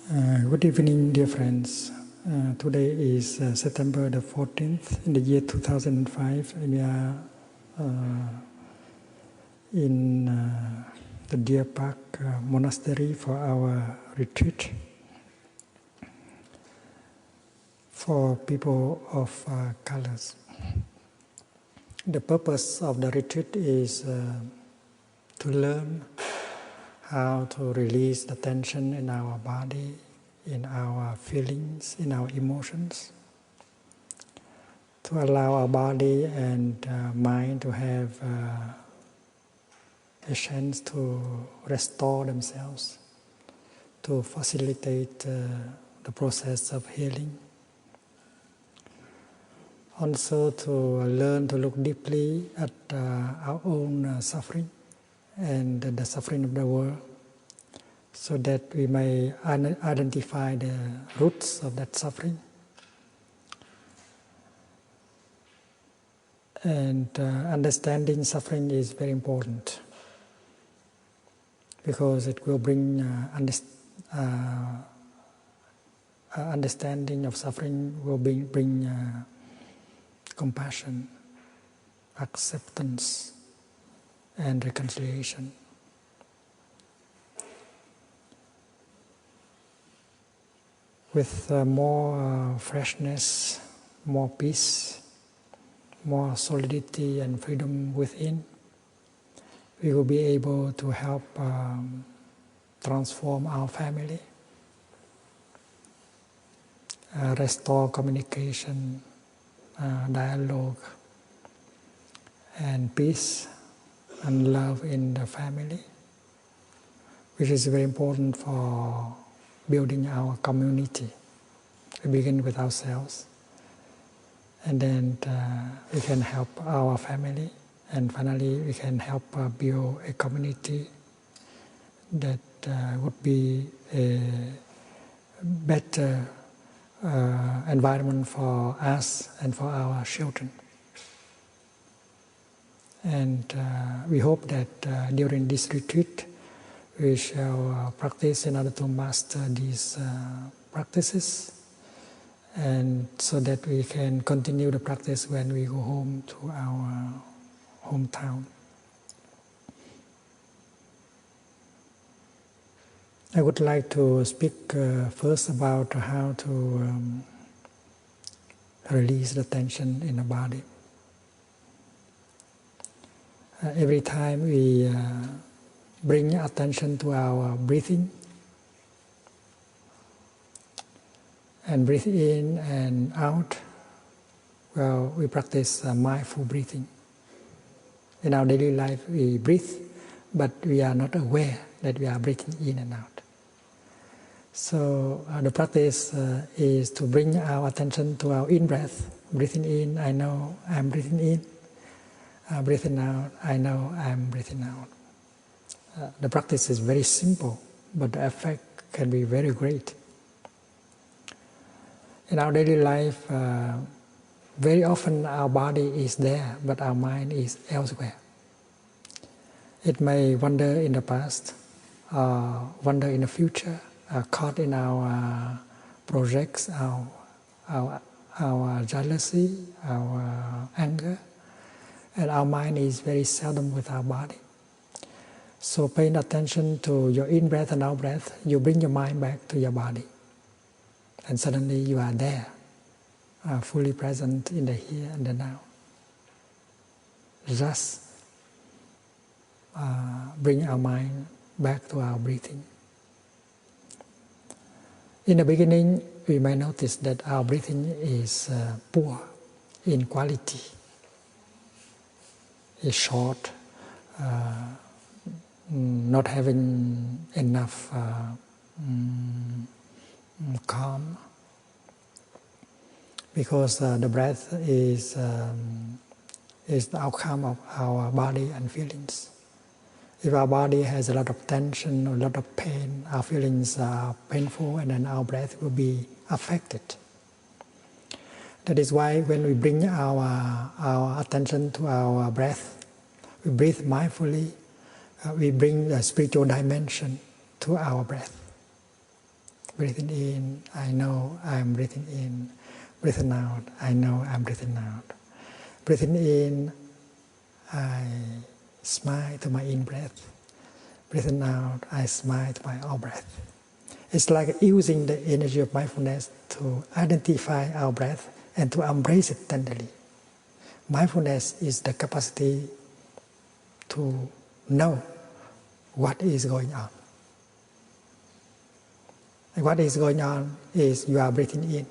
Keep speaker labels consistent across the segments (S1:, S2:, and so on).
S1: Good evening, dear friends. Today is September the 14th in the year 2005, and we are in the Deer Park Monastery for our retreat for people of colors. The purpose of the retreat is to learn how to release the tension in our body, in our feelings, in our emotions, to allow our body and mind to have a chance to restore themselves, to facilitate the process of healing. Also to learn to look deeply at our own suffering and the suffering of the world, so that we may identify the roots of that suffering. And understanding suffering is very important, because it will bring understanding of suffering will bring compassion, acceptance, and reconciliation. With more freshness, more peace, more solidity and freedom within, we will be able to help transform our family, restore communication, dialogue, and peace and love in the family, which is very important for building our community. We begin with ourselves, and then we can help our family, and finally we can help build a community that would be a better environment for us and for our children. And we hope that during this retreat we shall practice in order to master these practices, and so that we can continue the practice when we go home to our hometown. I would like to speak first about how to release the tension in the body. Every time we bring attention to our breathing, and breathe in and out, well, we practice mindful breathing. In our daily life we breathe, but we are not aware that we are breathing in and out. So the practice is to bring our attention to our in-breath. Breathing in, I know I'm breathing in. Breathing out, I know I'm breathing out. The practice is very simple, but the effect can be very great. In our daily life, very often our body is there, but our mind is elsewhere. It may wander in the past, wander in the future, caught in our projects, our jealousy, our anger, and our mind is very seldom with our body. So paying attention to your in-breath and out-breath, you bring your mind back to your body. And suddenly you are there, fully present in the here and the now. Just bring our mind back to our breathing. In the beginning, we may notice that our breathing is poor in quality. It's short, not having enough calm, because the breath is the outcome of our body and feelings. If our body has a lot of tension or a lot of pain, our feelings are painful, and then our breath will be affected. That is why when we bring our attention to our breath, we breathe mindfully, we bring the spiritual dimension to our breath. Breathing in, I know I'm breathing in. Breathing out, I know I'm breathing out. Breathing in, I smile to my in-breath. Breathing out, I smile to my out-breath. It's like using the energy of mindfulness to identify our breath and to embrace it tenderly. Mindfulness is the capacity to know what is going on. And what is going on is you are breathing in,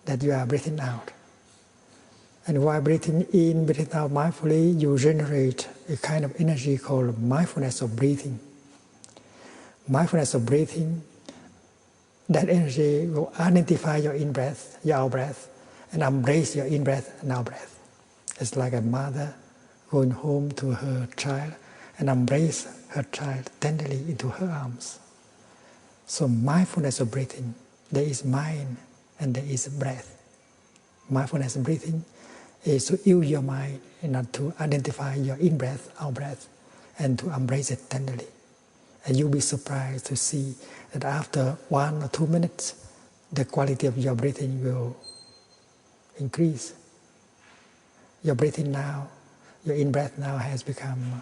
S1: that you are breathing out. And while breathing in, breathing out mindfully, you generate a kind of energy called mindfulness of breathing. Mindfulness of breathing, that energy will identify your in-breath, your out-breath, and embrace your in-breath and out-breath. It's like a mother going home to her child and embrace her child tenderly into her arms. So mindfulness of breathing, there is mind and there is breath. Mindfulness of breathing is to use your mind in order to identify your in-breath, out-breath, and to embrace it tenderly. And you'll be surprised to see that after 1 or 2 minutes, the quality of your breathing will increase. Your breathing now, your in-breath now has become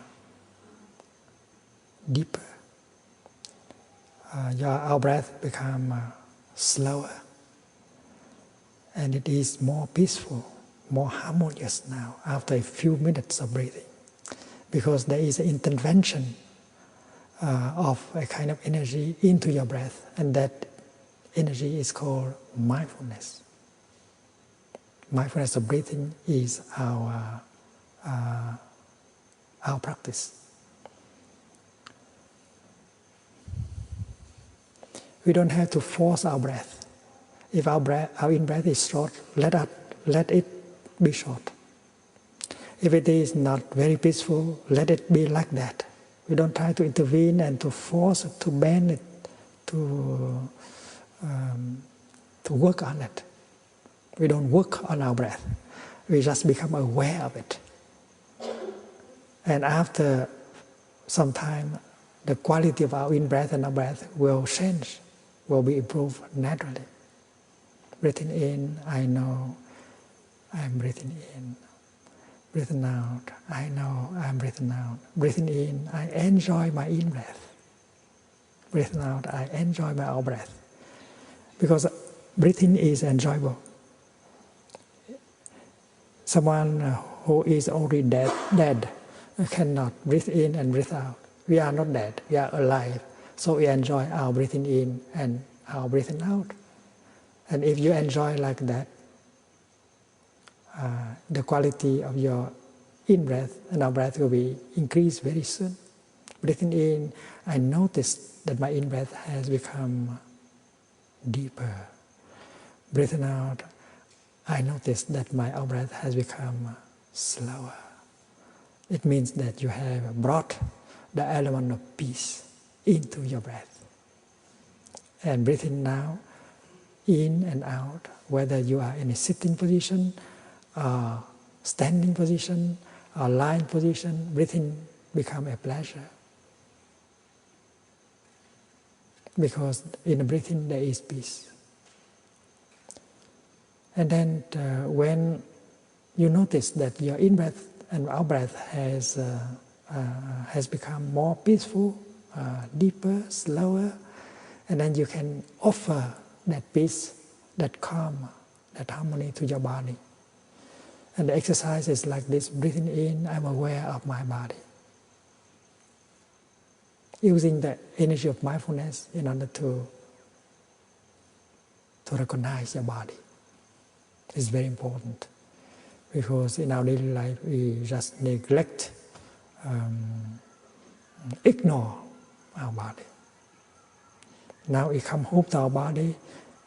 S1: deeper. Your out-breath become slower. And it is more peaceful, more harmonious now after a few minutes of breathing. Because there is an intervention of a kind of energy into your breath, and that energy is called mindfulness. Mindfulness of breathing is our practice. We don't have to force our breath. If our in-breath is short, let it be short. If it is not very peaceful, let it be like that. We don't try to intervene and to force it, to bend it, to work on it. We don't work on our breath. We just become aware of it. And after some time, the quality of our in-breath and out-breath will change, will be improved naturally. Breathing in, I know I'm breathing in. Breathing out, I know I'm breathing out. Breathing in, I enjoy my in-breath. Breathing out, I enjoy my out-breath. Because breathing is enjoyable. Someone who is already dead cannot breathe in and breathe out. We are not dead, we are alive. So we enjoy our breathing in and our breathing out. And if you enjoy like that, the quality of your in-breath and out-breath will be increased very soon. Breathing in, I notice that my in-breath has become deeper. Breathing out, I notice that my out-breath has become slower. It means that you have brought the element of peace into your breath. And breathing now, in and out, whether you are in a sitting position, standing position, or lying position, breathing becomes a pleasure. Because in the breathing there is peace. And then when you notice that your in-breath and out-breath has become more peaceful, deeper, slower, and then you can offer that peace, that calm, that harmony to your body. And the exercise is like this: breathing in, I'm aware of my body. Using the energy of mindfulness in order to recognize your body is very important. Because in our daily life we just neglect, ignore our body. Now we come home to our body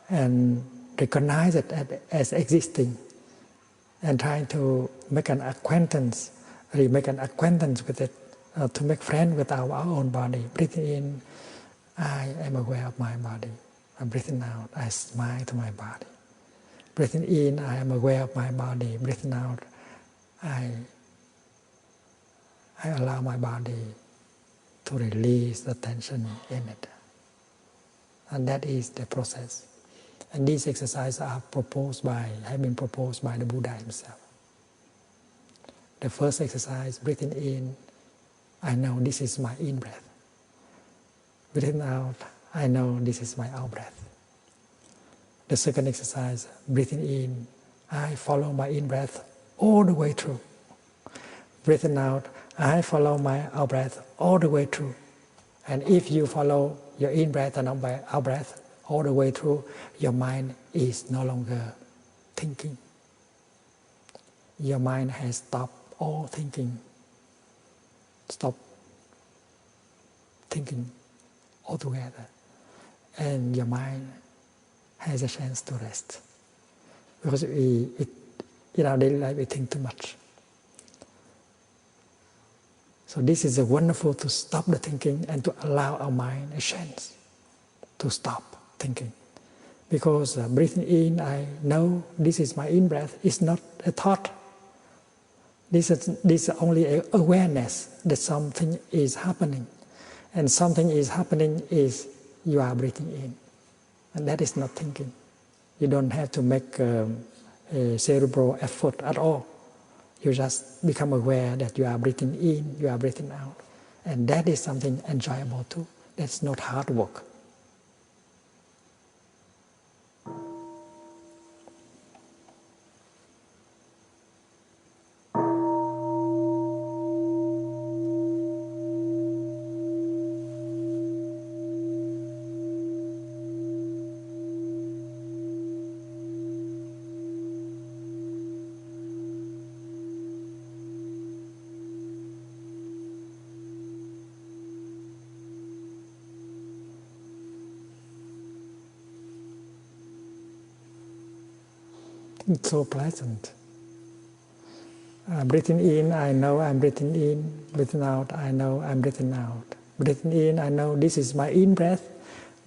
S1: and recognize it as existing, and trying to make an acquaintance with it, to make friends with our own body. Breathing in, I am aware of my body. I'm breathing out, I smile to my body. Breathing in, I am aware of my body. Breathing out, I allow my body to release the tension in it. And that is the process. And these exercises have been proposed by the Buddha himself. The first exercise, breathing in, I know this is my in-breath. Breathing out, I know this is my out-breath. The second exercise, breathing in, I follow my in-breath all the way through. Breathing out, I follow my out-breath all the way through. And if you follow your in-breath and out-breath all the way through, your mind is no longer thinking. Your mind has stopped all thinking. Stop thinking altogether. And your mind has a chance to rest. Because in our daily life, we think too much. So this is wonderful to stop the thinking and to allow our mind a chance to stop thinking. Because breathing in, I know this is my in-breath, it's not a thought. This is only an awareness that something is happening. And something is happening is you are breathing in. And that is not thinking. You don't have to make a cerebral effort at all. You just become aware that you are breathing in, you are breathing out. And that is something enjoyable too. That's not hard work. It's so pleasant. Breathing in, I know I'm breathing in. Breathing out, I know I'm breathing out. Breathing in, I know this is my in-breath.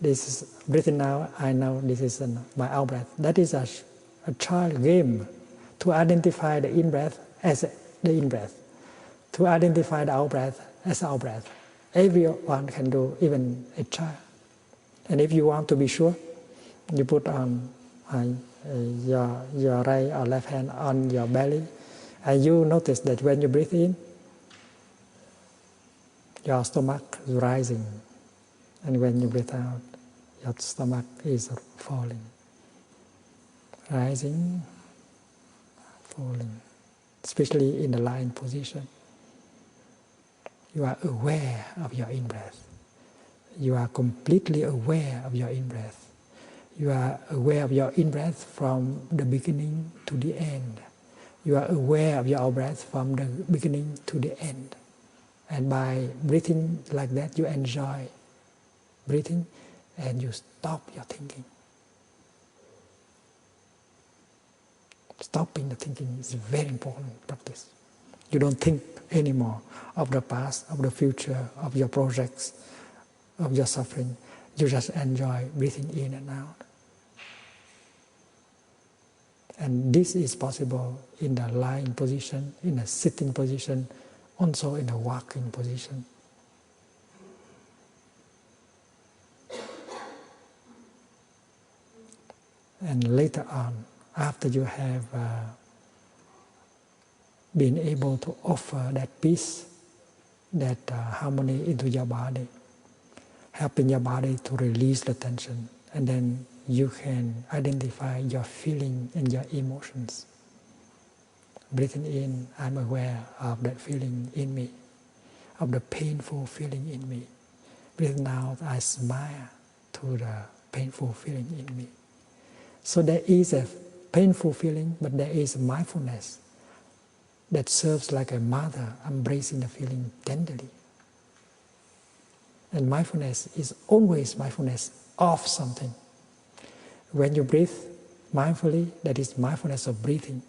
S1: This is breathing out, I know this is my out-breath. That is a child game to identify the in-breath as the in-breath, to identify the out-breath as out-breath. Everyone can do, even a child. And if you want to be sure, you put on your right or left hand on your belly, and you notice that when you breathe in, your stomach is rising, and when you breathe out, your stomach is falling. Rising, falling, especially in the lying position. You are aware of your in-breath. You are completely aware of your in-breath. You are aware of your in-breath from the beginning to the end. You are aware of your out-breath from the beginning to the end. And by breathing like that, you enjoy breathing and you stop your thinking. Stopping the thinking is a very important practice. You don't think anymore of the past, of the future, of your projects, of your suffering. You just enjoy breathing in and out. And this is possible in the lying position, in a sitting position, also in a walking position. And later on, after you have been able to offer that peace, that harmony into your body, helping your body to release the tension, and then you can identify your feeling and your emotions. Breathing in, I'm aware of that feeling in me, of the painful feeling in me. Breathing out, I smile to the painful feeling in me. So there is a painful feeling, but there is mindfulness that serves like a mother embracing the feeling tenderly. And mindfulness is always mindfulness of something. When you breathe mindfully, that is mindfulness of breathing.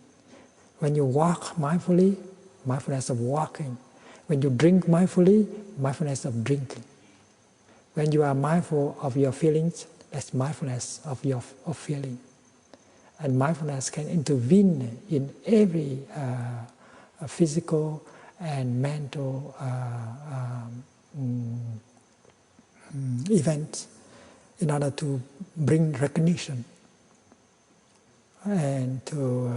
S1: When you walk mindfully, mindfulness of walking. When you drink mindfully, mindfulness of drinking. When you are mindful of your feelings, that's mindfulness of feeling. And mindfulness can intervene in every physical and mental event in order to bring recognition and to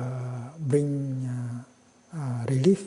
S1: bring relief